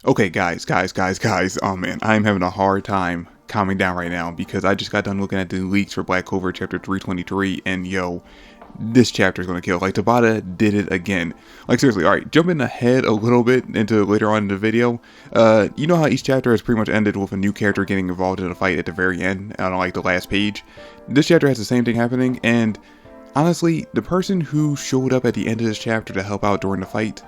Okay, guys. Oh man, I'm having a hard time calming down right now because I just got done looking at the leaks for Black Clover chapter 323, and yo, this chapter is gonna kill. Like, Tabata did it again. Like, seriously, alright, jumping ahead a little bit into later on in the video, you know how each chapter has pretty much ended with a new character getting involved in a fight at the very end, on like the last page? This chapter has the same thing happening, and honestly, the person who showed up at the end of this chapter to help out during the fight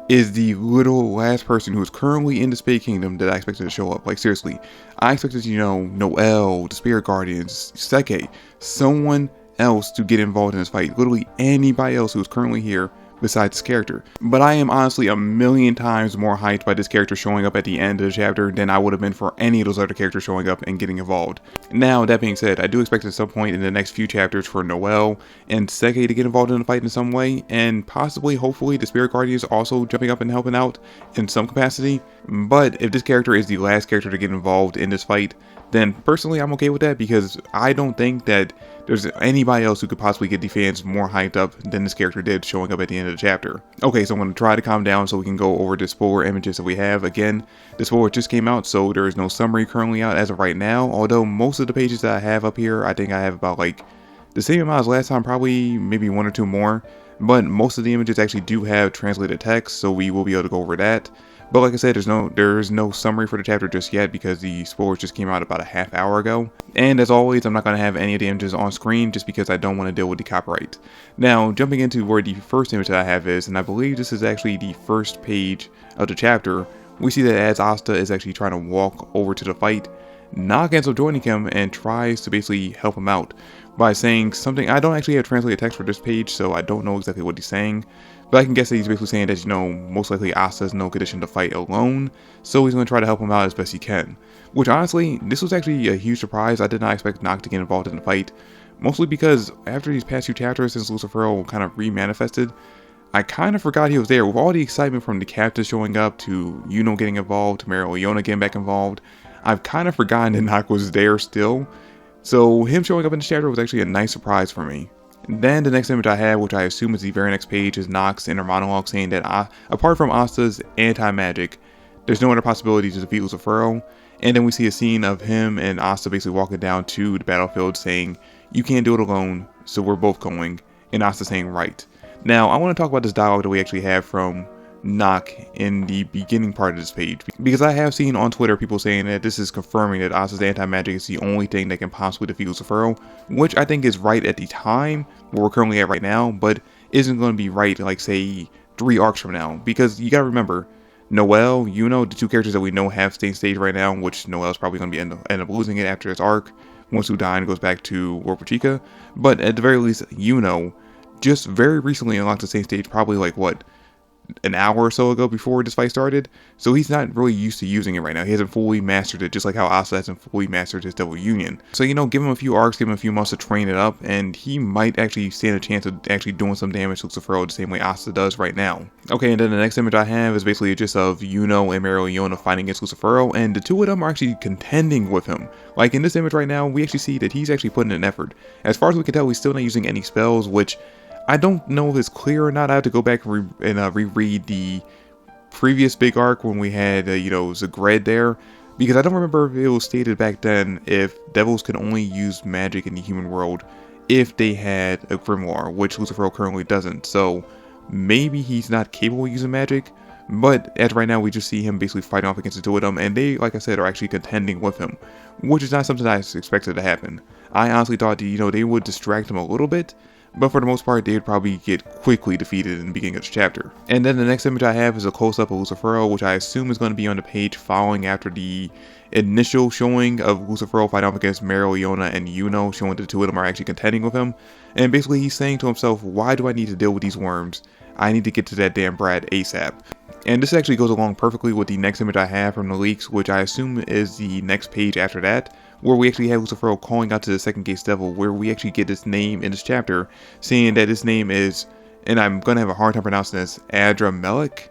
is the literal last person who is currently in the Spade Kingdom that I expected to show up. Like, seriously, I expected, Noelle, the Spirit Guardians, Seke, someone else to get involved in this fight. Literally anybody else who is currently here besides this character. But I am honestly a million times more hyped by this character showing up at the end of the chapter than I would have been for any of those other characters showing up and getting involved. Now, that being said, I do expect at some point in the next few chapters for Noelle and Seke to get involved in the fight in some way, and possibly, hopefully, the Spirit Guardians also jumping up and helping out in some capacity. But if this character is the last character to get involved in this fight, then personally I'm okay with that, because I don't think that there's anybody else who could possibly get the fans more hyped up than this character did showing up at the end of the chapter. Okay, so I'm going to try to calm down so we can go over the spoiler images that we have. Again, the spoiler just came out, so there is no summary currently out as of right now, although most of the pages that I have up here, I think I have about like the same amount as last time, probably maybe one or two more, but most of the images actually do have translated text, so we will be able to go over that. But like I said, there's no summary for the chapter just yet because the spoilers just came out about a half hour ago. And as always, I'm not going to have any of the images on screen just because I don't want to deal with the copyright. Now, jumping into where the first image that I have is, and I believe this is actually the first page of the chapter, we see that as Asta is actually trying to walk over to the fight, Nacht ends up joining him and tries to basically help him out by saying something. I don't actually have translated text for this page, so I don't know exactly what he's saying. But I can guess that he's basically saying that, most likely Asta is in no condition to fight alone, so he's going to try to help him out as best he can. Which, honestly, this was actually a huge surprise. I did not expect Nacht to get involved in the fight, mostly because after these past few chapters since Lucifero kind of re-manifested, I kind of forgot he was there. With all the excitement from the captain showing up, to Yuno getting involved, to Mereoleona getting back involved, I've kind of forgotten that Nacht was there still. So him showing up in this chapter was actually a nice surprise for me. Then the next image I have, which I assume is the very next page, is Nacht's inner monologue saying that apart from Asta's anti-magic, there's no other possibility to defeat Lucifero. And then we see a scene of him and Asta basically walking down to the battlefield saying, "You can't do it alone, so we're both going." And Asta saying, "Right." Now, I want to talk about this dialogue that we actually have from Nacht in the beginning part of this page, because I have seen on Twitter people saying that this is confirming that Asta's anti-magic is the only thing that can possibly defeat Lucifero, which I think is right at the time where we're currently at right now, but isn't going to be right like, say, 3 arcs from now, because you gotta remember, Noelle, Yuno, the two characters that we know have staying stage right now, which Noelle's probably going to end up losing it after this arc once Udain goes back to World Chica, but at the very least, Yuno just very recently unlocked the same stage, probably like what, an hour or so ago before this fight started, so he's not really used to using it right now. He hasn't fully mastered it, just like how Asta hasn't fully mastered his double union. So, give him a few arcs, give him a few months to train it up, and he might actually stand a chance of actually doing some damage to Lucifero the same way Asta does right now. Okay, and then the next image I have is basically just of Yuno and Mereoleona fighting against Lucifero, and the two of them are actually contending with him. Like, in this image right now, we actually see that he's actually putting in an effort. As far as we can tell, he's still not using any spells, which I don't know if it's clear or not. I have to go back and reread the previous big arc when we had, Zagred there, because I don't remember if it was stated back then if devils could only use magic in the human world if they had a grimoire, which Lucifero currently doesn't. So maybe he's not capable of using magic, but as right now we just see him basically fighting off against the two of them, and they, like I said, are actually contending with him, which is not something I expected to happen. I honestly thought, they would distract him a little bit, but for the most part, they would probably get quickly defeated in the beginning of the chapter. And then the next image I have is a close-up of Lucifero, which I assume is going to be on the page following after the initial showing of Lucifero fighting off against Mereoleona and Yuno, showing that the two of them are actually contending with him. And basically he's saying to himself, why do I need to deal with these worms? I need to get to that damn Brad ASAP. And this actually goes along perfectly with the next image I have from the leaks, which I assume is the next page after that, where we actually have Lucifero calling out to the second case devil, where we actually get this name in this chapter, saying that this name is, and I'm going to have a hard time pronouncing this, Adramelech?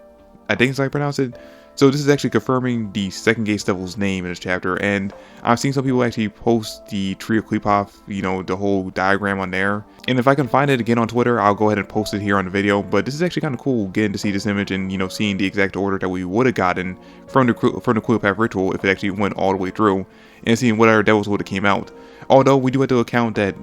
I think that's how I pronounce it. So this is actually confirming the second Gate Devil's name in this chapter, and I've seen some people actually post the Tree of Klepoth, the whole diagram on there. And if I can find it again on Twitter, I'll go ahead and post it here on the video. But this is actually kind of cool getting to see this image and seeing the exact order that we would have gotten from the Klepoth ritual if it actually went all the way through, and seeing what other devils would have came out. Although we do have to account that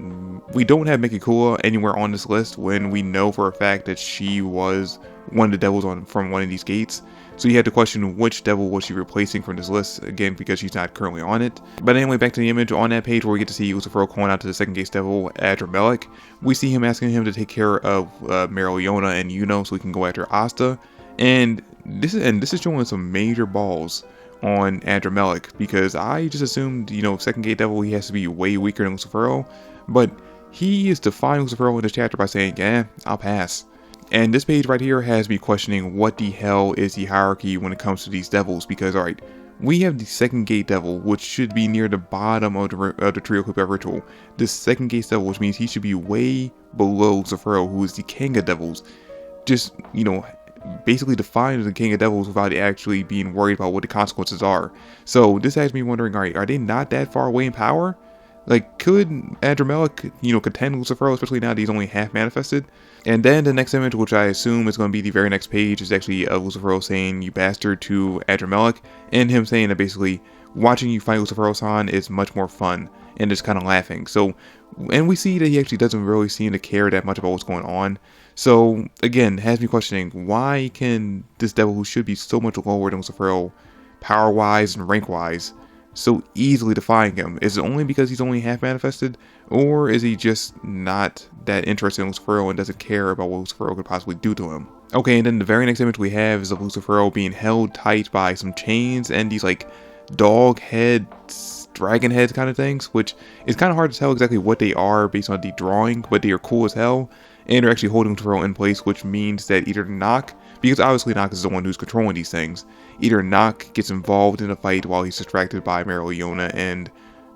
we don't have Mikakua anywhere on this list when we know for a fact that she was one of the devils from one of these gates. So you have to question which devil was she replacing from this list, again, because she's not currently on it. But anyway, back to the image on that page where we get to see Lucifero calling out to the second Gate Devil, Adramelech. We see him asking him to take care of Mereoleona and Yuno so we can go after Asta. And this is showing some major balls on Adramelech, because I just assumed, second Gate Devil, he has to be way weaker than Lucifero. But he is defying Lucifero in this chapter by saying, yeah, I'll pass. And this page right here has me questioning what the hell is the hierarchy when it comes to these devils, because alright, we have the second Gate Devil, which should be near the bottom of the Trio Klepoth ritual. This second Gate Devil, which means he should be way below Lucifero, who is the King of Devils. Just, basically defying the King of Devils without actually being worried about what the consequences are. So this has me wondering, alright, are they not that far away in power? Like, could Adramelech, contend with Lucifero, especially now that he's only half manifested? And then the next image, which I assume is going to be the very next page, is actually Lucifero saying, "You bastard," to Adramelech, and him saying that basically, watching you fight Lucifero-san is much more fun, and just kind of laughing. So, and we see that he actually doesn't really seem to care that much about what's going on. So, again, has me questioning, why can this devil, who should be so much lower than Lucifero, power-wise and rank-wise, so easily defying him? Is it only because he's only half manifested, or is he just not that interested in Lucifero and doesn't care about what Lucifero could possibly do to him? Okay, and then the very next image we have is of Lucifero being held tight by some chains and these like dog heads, dragon heads kind of things, which is kind of hard to tell exactly what they are based on the drawing, but they are cool as hell, and they're actually holding Lucifero in place, which means that either Nacht, because obviously Nacht is the one who's controlling these things, either Nacht gets involved in a fight while he's distracted by Mereoleona and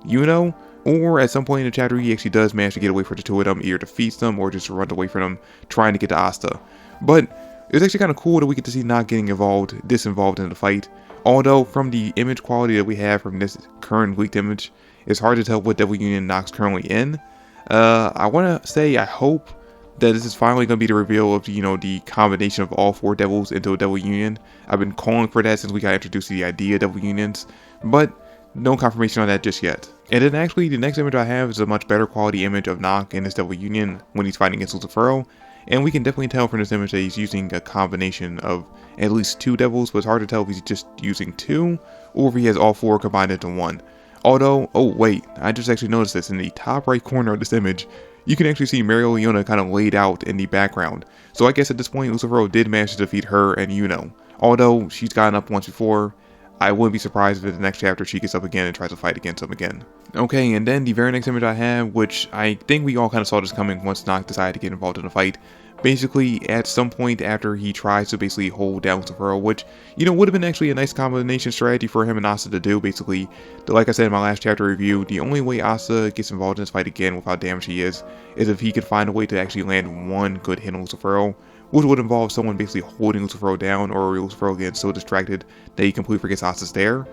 Yuno, or at some point in the chapter he actually does manage to get away from the two of them, either defeats them or just runs away from them, trying to get to Asta. But it's actually kind of cool that we get to see Nacht getting disinvolved in the fight, although from the image quality that we have from this current leaked image, it's hard to tell what Devil Union Nacht's currently in. I want to say I hope that this is finally going to be the reveal of, the combination of all four devils into a devil union. I've been calling for that since we got introduced to the idea of devil unions, but no confirmation on that just yet. And then actually, the next image I have is a much better quality image of Nacht in this devil union when he's fighting against Lucifero, and we can definitely tell from this image that he's using a combination of at least two devils, but it's hard to tell if he's just using two, or if he has all four combined into one. Although, oh wait, I just actually noticed this, in the top right corner of this image, you can actually see Mereoleona kind of laid out in the background. So I guess at this point, Lucifero did manage to defeat her and Yuno. Although she's gotten up once before, I wouldn't be surprised if in the next chapter she gets up again and tries to fight against him again. Okay, and then the very next image I have, which I think we all kind of saw this coming once Nacht decided to get involved in the fight. Basically, at some point after he tries to basically hold down Lucifero, which, would have been actually a nice combination strategy for him and Asta to do. Basically, like I said in my last chapter review, the only way Asta gets involved in this fight again with how damaged he is if he can find a way to actually land one good hit on Lucifero, which would involve someone basically holding Lucifero down, or Lucifero getting so distracted that he completely forgets Asta's there.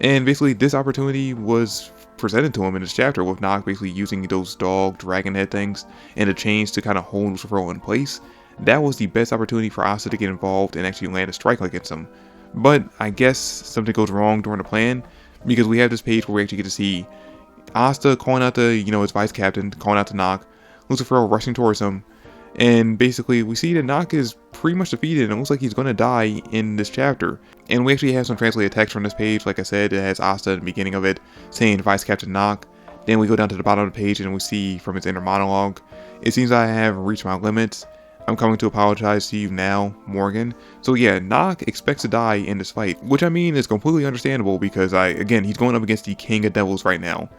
And basically, this opportunity was presented to him in this chapter, with Nacht basically using those dog dragon head things and the chains to kind of hold Lucifero in place. That was the best opportunity for Asta to get involved and actually land a strike against him. But I guess something goes wrong during the plan, because we have this page where we actually get to see Asta calling out to, his vice captain, calling out to Nacht, Lucifero rushing towards him, and basically we see that Nacht is pretty much defeated and it looks like he's going to die in this chapter. And we actually have some translated text from this page. Like I said, it has Asta at the beginning of it saying Vice Captain Nacht. Then we go down to the bottom of the page and we see from its inner monologue, "It seems I have reached my limits. I'm coming to apologize to you now, Morgan." So yeah, Nacht expects to die in this fight, which I mean is completely understandable, because he's going up against the King of Devils right now.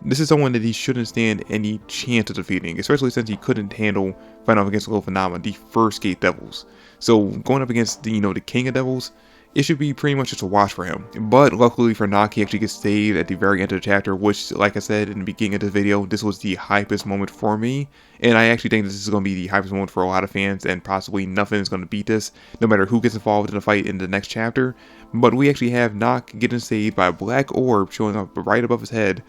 This is someone that he shouldn't stand any chance of defeating, especially since he couldn't handle fighting off against Clover, the first Gate Devils. So going up against the King of Devils, it should be pretty much just a wash for him. But luckily for Nacht, he actually gets saved at the very end of the chapter, which, like I said in the beginning of this video, this was the hypest moment for me. And I actually think this is going to be the hypest moment for a lot of fans, and possibly nothing is going to beat this, no matter who gets involved in the fight in the next chapter. But we actually have Nacht getting saved by a black orb showing up right above his head.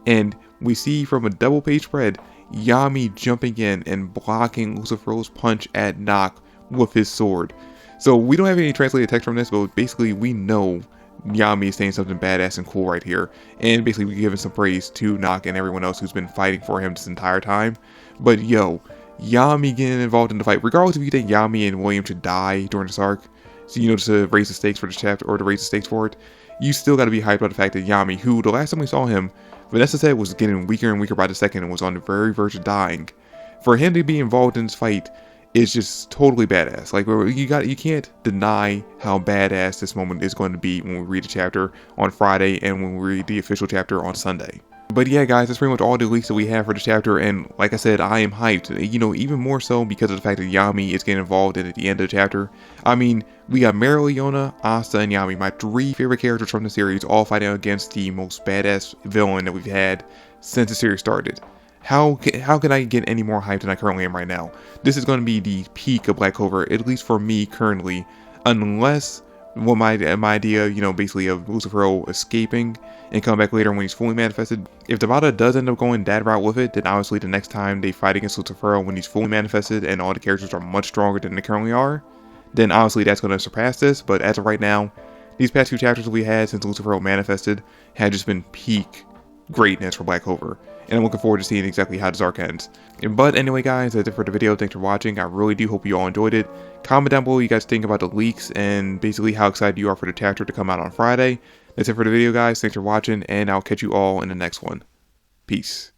And we see from a double page spread, Yami jumping in and blocking Lucifer's punch at Nacht with his sword. So we don't have any translated text from this, but basically we know Yami is saying something badass and cool right here. And basically we're giving some praise to Nacht and everyone else who's been fighting for him this entire time. But yo, Yami getting involved in the fight, regardless if you think Yami and William should die during this arc, so you know, to raise the stakes for this chapter, or to raise the stakes for it, you still got to be hyped about the fact that Yami, who the last time we saw him, Vanessa said was getting weaker and weaker by the second and was on the very verge of dying. For him to be involved in this fight is just totally badass. Like, you can't deny how badass this moment is going to be when we read the chapter on Friday and when we read the official chapter on Sunday. But yeah, guys, that's pretty much all the leaks that we have for the chapter, and like I said, I am hyped, you know, even more so because of the fact that Yami is getting involved in at the end of the chapter. I mean, we got Mereoleona, Asta, and Yami, my 3 favorite characters from the series, all fighting against the most badass villain that we've had since the series started. How can I get any more hyped than I currently am right now? This is going to be the peak of Black Clover, at least for me currently, unless, well, my idea, you know, basically of Lucifer escaping and coming back later when he's fully manifested. If Tabata does end up going that route with it, then obviously the next time they fight against Lucifer when he's fully manifested and all the characters are much stronger than they currently are, then obviously that's going to surpass this. But as of right now, these past 2 chapters that we had since Lucifer manifested had just been peak greatness for Black Clover, and I'm looking forward to seeing exactly how this arc ends. But anyway, guys, that's it for the video. Thanks for watching. I really do hope you all enjoyed it. Comment down below what you guys think about the leaks and basically how excited you are for the chapter to come out on Friday. That's it for the video, guys. Thanks for watching, and I'll catch you all in the next one. Peace.